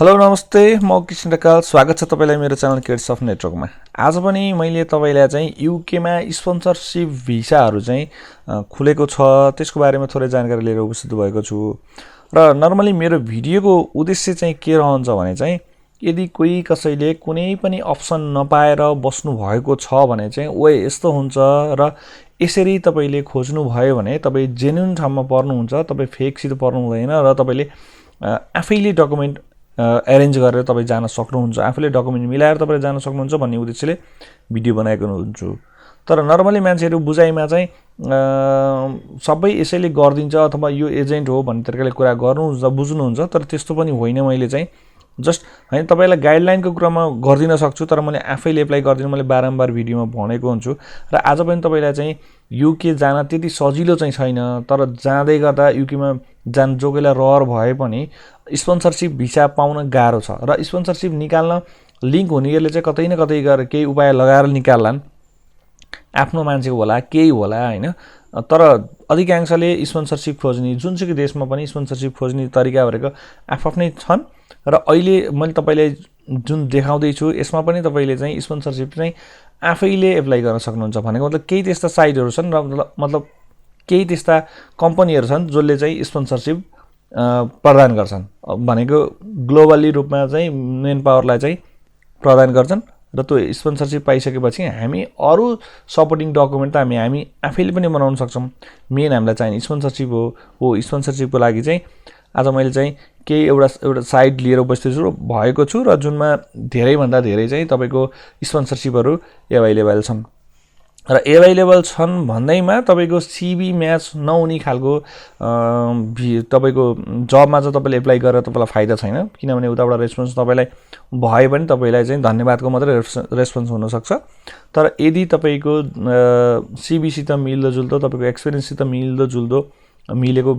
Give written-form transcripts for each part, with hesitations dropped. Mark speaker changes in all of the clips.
Speaker 1: Hello नमस्ते म कृष्ण ढकाल स्वागत छ तपाईलाई मेरो च्यानल क्रिएट्स अफ नेटवर्कमा। आज पनि मैले तपाईलाई चाहिँ युकेमा स्पोन्सरशिप भिसाहरू चाहिँ खुलेको छ त्यसको बारेमा थोरै जानकारी लिएर उपस्थित भएको छु। र नर्मली मेरो भिडियोको उद्देश्य चाहिँ के रहन्छ भने चाहिँ यदि कोही कसैले कुनै पनि अप्सन नपाएर बस्नु भएको छ भने चाहिँ ओए यस्तो हुन्छ र यसरी तपाईले खोज्नु भयो भने तपाई जेन्युइन ठाउँमा पर्नुहुन्छ, तपाई फेकसित पर्नु हुँदैन र तपाईले आफैले डकुमेन्ट अरेन्ज गरेर तपाई जान सक्नुहुन्छ, आफैले डकुमेन्ट मिलाएर तपाई जान सक्नुहुन्छ भन्ने उद्देश्यले भिडियो बनाएको हुन्छु। तर नर्मली मान्छेहरु बुझाइमा चाहिँ सबै यसैले गर्दिन्छ अथवा यो एजेन्ट हो भन्ने तरिकाले कुरा गर्नुहुन्छ, बुझ्नुहुन्छ। तर त्यस्तो पनि होइन। मैले चाहिँ जस्ट हैन तपाईलाई गाइडलाइनको कुरामा गर्दिन सक्छु, तर मैले आफैले एप्लाई गर्दिन। मैले बारम्बार भिडियोमा भनेको हुन्छु र आज पनि तपाईलाई चाहिँ युके जान त्यति सजिलो चाहिँ छैन, तर जाँदै गर्दा युकेमा जान जोगेला रहर भए पनि स्पोन्सरशिप भिसा पाउन गाह्रो छ र स्पोन्सरशिप निकाल्न लिंक हुनेले चाहिँ कतै न कतै गरेर केही उपाय लगाएर निकाल्लान्। आफ्नो मान्छेको होला केही होला हैन, तर अधिकांशले स्पोन्सरशिप खोज्ने जुनसुकै देशमा पनि स्पोन्सरशिप खोज्ने तरिकाहरुको आफ्नै छन्। र अहिले मैले तपाईलाई जुन देखाउँदै छु यसमा पनि तपाईले चाहिँ स्पोन्सरशिप चाहिँ आफैले एप्लाई गर्न सक्नुहुन्छ। भनेको मतलब केही त्यस्ता साइटहरु छन् र मतलब केही त्यस्ता कम्पनीहरु छन् जसले चाहिँ स्पोन्सरशिप प्रदान गर्छन्। भनेको ग्लोबली रूपमा चाहिँ मेन पावरलाई चाहिँ प्रदान गर्छन् र त्यो स्पोन्सरशिप पाइसकेपछि हामी अरु सपोर्टिङ डकुमेन्ट त हामी आफैले पनि बनाउन सक्छौं। मेन हामीलाई चाहिने स्पोन्सरशिप हो स्पोन्सरशिपको लागि चाहिँ आज मैले चाहिँ केही एउटा साइट लिएर उपस्थित भएको छु र जुनमा धेरै भन्दा धेरै चाहिँ तपाईको स्पोन्सरशिपहरु अवेलेबल छन्। र अवेलेबल छन् भन्दैमा तपाईको सीवी म्याच नहुने खालको तपाईको जबमा चाहिँ तपाईले एप्लाई गरेर तपाईलाई फाइदा छैन, किनभने उताबाट रेस्पोन्स तपाईलाई भए पनि तपाईलाई चाहिँ धन्यवादको मात्रै रेस्पोन्स हुन सक्छ। तर यदि तपाईको सीवी सित मिल्दोजुल्दो, तपाईको एक्सपिरियन्स सित मिल्दोजुल्दो मिलेको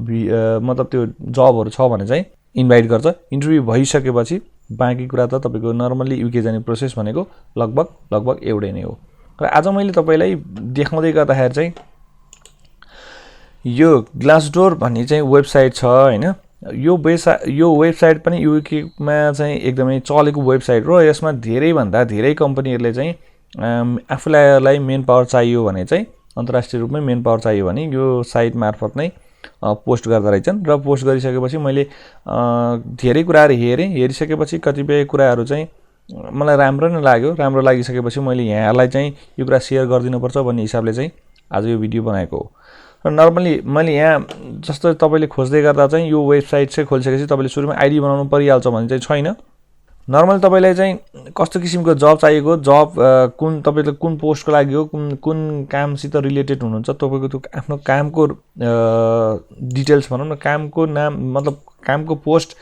Speaker 1: मतलब त्यो जबहरु छ भने चाहिँ इन्भाइट गर्छ। इन्टरभ्यु भइसकेपछि बाँकी कुरा त तपाईको नर्मली युके जाने प्रोसेस भनेको लगभग एउटै नै हो। र आज मैले तपाईलाई देखाउँदै गर्दाखेरि चाहिँ यो ग्लासडोर भन्ने चाहिँ वेबसाइट छ हैन। यो वेबसाइट पनि युकेमा चाहिँ एकदमै चलेको वेबसाइट हो। यसमा धेरै भन्दा धेरै कम्पनीहरुले चाहिँ आफूलाई मेन पावर चाहियो भने चाहिँ अन्तर्राष्ट्रिय रूपमै मेन पावर चाहियो भने यो साइट मार्फत नै पोस्ट गर्दा रहेछन्। र पोस्ट गरिसकेपछि मैले धेरै कुराहरु हेरिसकेपछि कतिपय कुराहरु चाहिँ मलाई राम्रो नै लाग्यो। राम्रो लागिसकेपछि मैले यहाँलाई चाहिँ यो कुरा शेयर गर्दिनुपर्छ भन्ने हिसाबले चाहिँ आज यो भिडियो बनाएको हो। र नर्मली मैले यहाँ जस्तो तपाईले खोज्दै गर्दा चाहिँ यो वेबसाइट चाहिँ खोलिसकेपछि तपाईले सुरुमा आईडी बनाउनु परिहाल्छ भन्ने चाहिँ छैन। नर्मली तपाईलाई चाहिँ कस्तो किसिमको जब चाहिएको, जब कुन तपाईले कुन पोस्टको लागि हो, कुन कामसित रिलेटेड हुनुहुन्छ, तपाईको त्यो आफ्नो कामको डिटेल्स भनौं न, कामको नाम मतलब कामको पोस्ट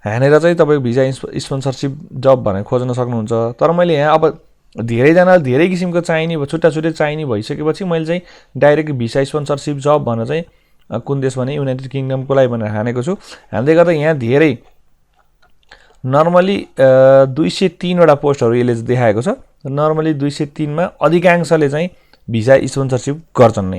Speaker 1: हानेर चाहिँ तपाईको भिसा स्पोन्सरशिप जब भनेर खोज्न सक्नुहुन्छ। तर मैले यहाँ अब धेरै जना धेरै किसिमको चाहिने छुट्टा-छुट्टै चाहिने भइसकेपछि मैले चाहिँ डाइरेक्ट भिसा स्पोन्सरशिप जब भनेर चाहिँ कुन देश भने युनाइटेड किंगडमको लागि भनेर हानेको छु। हान्दै गर्दा यहाँ धेरै नर्मली 203 वटा पोस्टहरु यसले देखाएको छ। नर्मली 203 मा अधिकांशले चाहिँ भिसा स्पोन्सरशिप गर्छन्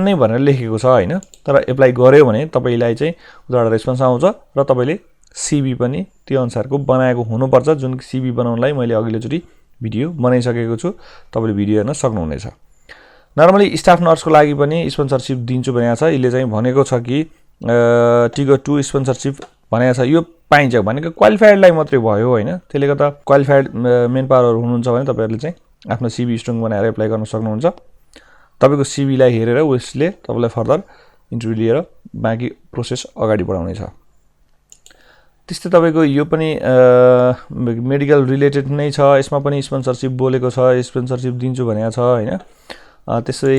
Speaker 1: नै भनेर लेखेको छ हैन। तर एप्लाई गर्यो भने तपाईलाई चाहिँ उताबाट रेस्पोन्स आउँछ र तपाईले सीवी पनि त्यो अनुसारको बनाएको हुनुपर्छ। जुन सीवी बनाउनलाई मैले अघिल्लोचोटी भिडियो बनाइसकेको छु, तपाईले भिडियो हेर्न सक्नुहुनेछ। नर्मली स्टाफ नर्सको लागि पनि स्पोन्सरशिप दिन्छु भनेको छ। यसले चाहिँ भनेको छ कि टिगर 2 स्पोन्सरशिप भनेको छ। यो पाइन्छ भनेको क्वालिफाइडलाई मात्रै भयो हैन। त्यसले गर्दा क्वालिफाइड मेन पावरहरु हुनुहुन्छ भने तपाईहरुले चाहिँ आफ्नो सीवी स्ट्रङ बनाएर एप्लाई गर्न सक्नुहुन्छ। तपाईको सीवी लाई हेरेर उसले तपाईलाई फर्दर इन्टरभ्यु लिएर बाँकी प्रोसेस अगाडि बढाउनेछ। त्यस्तै तपाईको यो पनि मेडिकल रिलेटेड नै छ। यसमा पनि स्पोन्सरशिप बोलेको छ, स्पोन्सरशिप दिन्छु भनेको छ हैन। त्यसै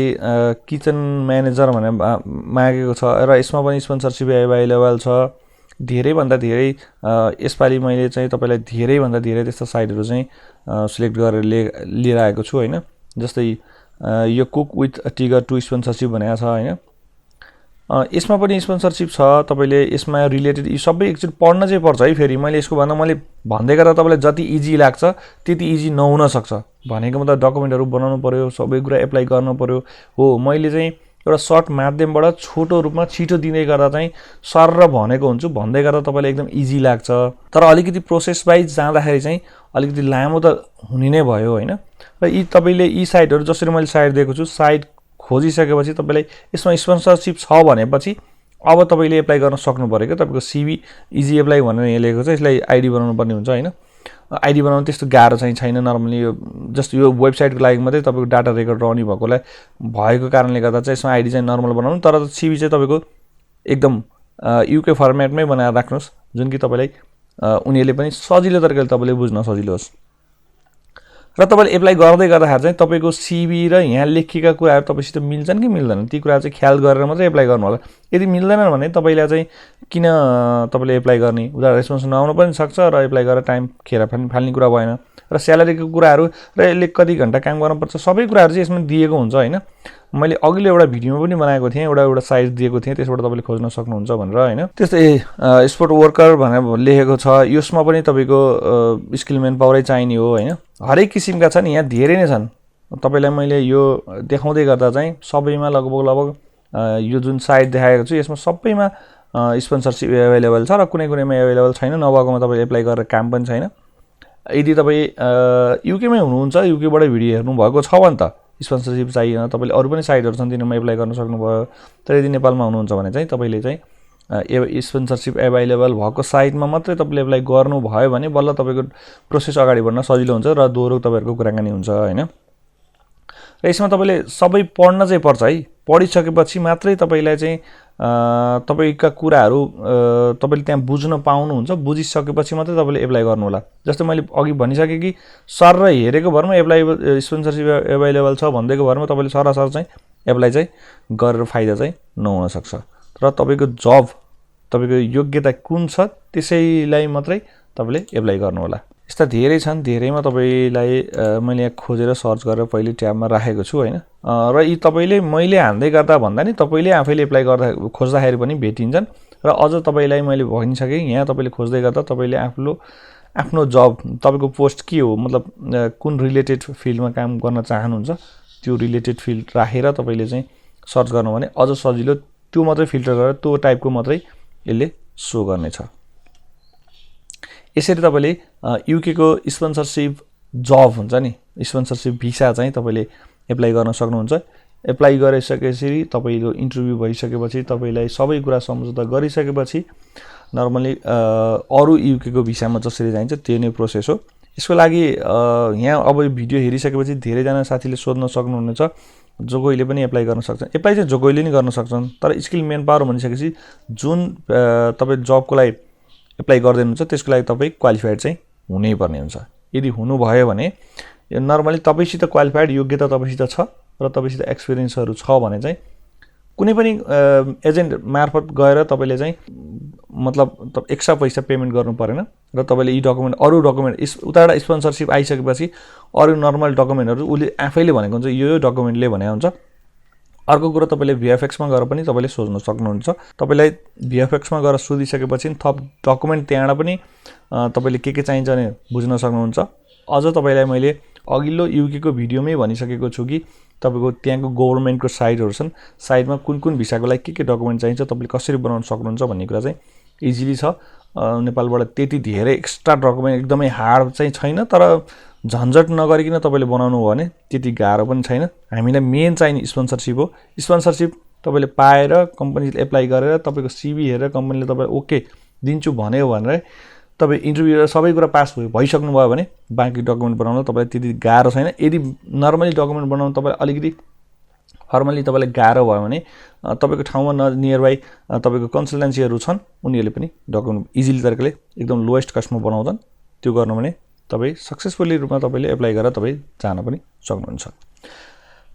Speaker 1: किचन म्यानेजर भनेर मागेको छ र यसमा पनि स्पोन्सरशिप अवेलेबल छ। धेरै भन्दा धेरै यसपालि मैले चाहिँ तपाईलाई धेरै भन्दा धेरै त्यस्ता साइटहरु चाहिँ सिलेक्ट गरेर लिएर आएको छु हैन। जस्तै यो कुक विथ टिगर 2 स्पोन्सरशिप भनेको छ हैन। यसमा पनि स्पोन्सरशिप छ। तपाईले यसमा रिलेटेड यी सबै एकचोटी पढ्न चाहिँ पर्छ है। फेरि मैले यसको भन्दा मैले भन्दै गर्दा तपाईलाई जति इजी लाग्छ त्यति इजी नहुन सक्छ। भनेको मतलब डकुमेन्टहरु बनाउनु पर्यो, सबै कुरा एप्लाई गर्नु पर्यो। हो मैले चाहिँ एउटा सर्ट माध्यमबाट छोटो रूपमा छिटो दिँदै गर्दा चाहिँ सर र भनेको हुन्छु भन्दै गर्दा तपाईँलाई एकदम इजी लाग्छ। तर अलिकति प्रोसेस वाइज जाँदाखेरि चाहिँ अलिकति लामो त हुने नै भयो होइन। र यी तपाईँले यी साइटहरू जसरी मैले साइट दिएको छु, साइट खोजिसकेपछि तपाईँलाई यसमा स्पोन्सरसिप छ भनेपछि अब तपाईँले एप्लाई गर्न सक्नु पऱ्यो क्या। तपाईँको सिभी इजी एप्लाई भनेर यहाँ लेखेको छ, यसलाई आइडी बनाउनु पर्ने हुन्छ होइन। आइडी बनाउनु त्यस्तो गाह्रो चाहिँ छैन। नर्मली यो जस्ट यो वेबसाइटको लागि मात्रै तपाईँको डाटा रेकर्ड रहने भएकोलाई भएको कारणले गर्दा चाहिँ यसमा आइडी चाहिँ नर्मल बनाउनु। तर सिभी चाहिँ तपाईँको एकदम युके फर्मेटमै बनाएर राख्नुहोस्, जुन कि तपाईँलाई उनीहरूले पनि सजिलो तरिकाले तपाईँले बुझ्न सजिलो होस्। र तपाईँले एप्लाई गर्दै गर्दाखेरि चाहिँ तपाईँको सिभी र यहाँ लेखिएका कुराहरू तपाईँसित मिल्छन् कि मिल्दैनन् ती कुरा चाहिँ ख्याल गरेर मात्रै एप्लाई गर्नु होला। यदि मिल्दैन भने तपाईँलाई चाहिँ किन तपाईँले एप्लाई गर्ने, उनीहरू रेस्पोन्स नआउनु पनि सक्छ र एप्लाई गरेर टाइम खेर फाल्ने कुरा भएन। र स्यालेरीको कुराहरू र यसले कति घन्टा काम गर्नुपर्छ सबै कुराहरू चाहिँ यसमा दिएको हुन्छ होइन। मैले अघिल्लो एउटा भिडियोमा पनि बनाएको थिएँ, एउटा साइट दिएको थिएँ, त्यसबाट तपाईँले खोज्न सक्नुहुन्छ भनेर होइन। त्यस्तै स्पोर्ट वर्कर भनेर लेखेको छ, यसमा पनि तपाईँको स्किल मेन पावरै चाहिने हो होइन। हरेक किसिमका छन्, यहाँ धेरै नै छन्। तपाईँलाई मैले यो देखाउँदै गर्दा चाहिँ सबैमा लगभग यो जुन साइट देखाएको छु यसमा सबैमा स्पोन्सरसिप एभाइलेबल छ र कुनै कुनैमा एभाइलेबल छैन। नभएकोमा तपाईँले एप्लाई गरेर काम पनि छैन। यदि तपाईँ युकेमै हुनुहुन्छ, युकेबाट भिडियो हेर्नुभएको छ भने त स्पोन्सरसिप चाहिएन, तपाईँले अरू पनि साइटहरू छन् तिनीमा एप्लाई गर्न सक्नुभयो। तर यदि नेपालमा हुनुहुन्छ भने चाहिँ तपाईँले चाहिँ स्पोन्सरसिप एभाइलेबल भएको साइटमा मात्रै तपाईँले एप्लाई गर्नुभयो भने बल्ल तपाईँको प्रोसेस अगाडि बढ्न सजिलो हुन्छ र दोहोरो तपाईँहरूको कुराकानी हुन्छ होइन। र यसमा तपाईँले सबै पढ्न चाहिँ पर्छ है। पढिसकेपछि मात्रै तपाईँलाई चाहिँ तपाईँका कुराहरू तपाईँले त्यहाँ बुझ्न पाउनुहुन्छ। बुझिसकेपछि मात्रै तपाईँले एप्लाई गर्नु होला। जस्तै मैले अघि भनिसकेँ कि सर र हेरेको भरमा एप्लाई स्पोन्सरसिप एभाइलेबल छ भन्दैको भरमा तपाईँले सरासर चाहिँ एप्लाई चाहिँ गरेर फाइदा चाहिँ नहुनसक्छ। र तपाईँको जब तपाईँको योग्यता कुन छ त्यसैलाई मात्रै तपाईँले एप्लाई गर्नु होला। यस्ता धेरै छन्, धेरैमा तपाईँलाई मैले यहाँ खोजेर सर्च गरेर पहिले ट्याबमा राखेको छु होइन। र यी तपाईँले मैले हान्दै गर्दा भन्दा नि तपाईँले आफैले एप्लाई गर्दा खोज्दाखेरि पनि भेटिन्छन्। र अझ तपाईँलाई मैले भनिसकेँ यहाँ तपाईँले खोज्दै गर्दा तपाईँले आफ्नो जब तपाईँको पोस्ट के हो, मतलब कुन रिलेटेड फिल्डमा काम गर्न चाहनुहुन्छ त्यो रिलेटेड फिल्ड राखेर तपाईँले चाहिँ सर्च गर्नु भने अझ सजिलो, त्यो मात्रै फिल्टर गरेर त्यो टाइपको मात्रै यसले सो गर्नेछ। यसरी तपाईँले युकेको स्पोन्सरसिप जब हुन्छ नि, स्पोन्सरसिप भिसा चाहिँ तपाईँले एप्लाई गर्न सक्नुहुन्छ। एप्लाई गरिसकेपछि तपाईँको इन्टरभ्यू भइसकेपछि तपाईँलाई सबै कुरा सम्झौता गरिसकेपछि नर्मली अरू युकेको भिसामा जसरी जान्छ त्यो नै प्रोसेस हो। यसको लागि यहाँ अब भिडियो हेरिसकेपछि धेरैजना साथीले सोध्न सक्नुहुनेछ जो कोहीले पनि एप्लाई गर्न सक्छन्। एप्लाई चाहिँ जो कोहीले नि गर्न सक्छन्, तर स्किल मेन पावर भनिसकेपछि जुन तपाईँ जबको लागि एप्लाई गर्दै हुनुहुन्छ त्यसको लागि तपाईँ क्वालिफाइड चाहिँ हुनैपर्ने हुन्छ। यदि हुनुभयो भने नर्मली तपाईँसित क्वालिफाइड योग्यता तपाईँसित छ र तपाईँसित एक्सपिरियन्सहरू छ भने चाहिँ कुनै पनि एजेन्ट मार्फत गएर तपाईँले चाहिँ मतलब एक्स्ट्रा पैसा पेमेन्ट गर्नु परेन र तपाईँले यी डकुमेन्ट अरू डकुमेन्ट उताबाट स्पोन्सरसिप आइसकेपछि अरू नर्मल डकुमेन्टहरू उसले आफैले भनेको हुन्छ यो डकुमेन्टले भने हुन्छ। अर्को कुरो तपाईँले भिएफएक्समा गएर पनि तपाईँले सोध्न सक्नुहुन्छ। तपाईँलाई भिएफएक्समा गएर सोधिसकेपछि थप डकुमेन्ट त्यहाँबाट पनि तपाईँले के चाहिन्छ भने बुझ्न सक्नुहुन्छ। अझ तपाईँलाई मैले अघिल्लो युकेको भिडियोमै भनिसकेको छु कि तपाईँको त्यहाँको गभर्नमेन्टको साइटहरू छन्, साइटमा कुन कुन भिसाको लागि के डकुमेन्ट चाहिन्छ, तपाईँले कसरी बनाउन सक्नुहुन्छ भन्ने कुरा चाहिँ इजिली छ। नेपालबाट त्यति धेरै एक्स्ट्रा डकुमेन्ट एकदमै हार्ड चाहिँ छैन, तर झन्झट नगरिकन तपाईँले बनाउनु हो भने त्यति गाह्रो पनि छैन। हामीलाई मेन चाहिने स्पोन्सरसिप हो। स्पोन्सरसिप तपाईँले पाएर कम्पनीले एप्लाई गरेर तपाईँको सिभी हेरेर कम्पनीले तपाईँ ओके दिन्छु भन्यो भनेर तपाईँ इन्टरभ्यू सबै कुरा पास भइसक्नु भयो भने बाँकी डकुमेन्ट बनाउन तपाईँलाई त्यति गाह्रो छैन। यदि नर्मली डकुमेन्ट बनाउनु तपाईँलाई अलिकति फर्मली तपाईँलाई गाह्रो भयो भने तपाईँको ठाउँमा नियर बाई तपाईँको कन्सल्टेन्सीहरू छन्, उनीहरूले पनि डकुमेन्ट इजिली तरिकाले एकदम लोएस्ट कस्टमा बनाउँछन्। त्यो गर्नु भने तपाईँ सक्सेसफुली रूपमा तपाईँले एप्लाई गरेर तपाईँ जान पनि सक्नुहुन्छ।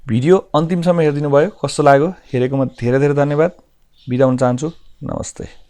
Speaker 1: भिडियो अन्तिमसम्म हेरिदिनु भयो, कस्तो लाग्यो हेरेकोमा धेरै धेरै धन्यवाद। बिदा हुन चाहन्छु। नमस्ते।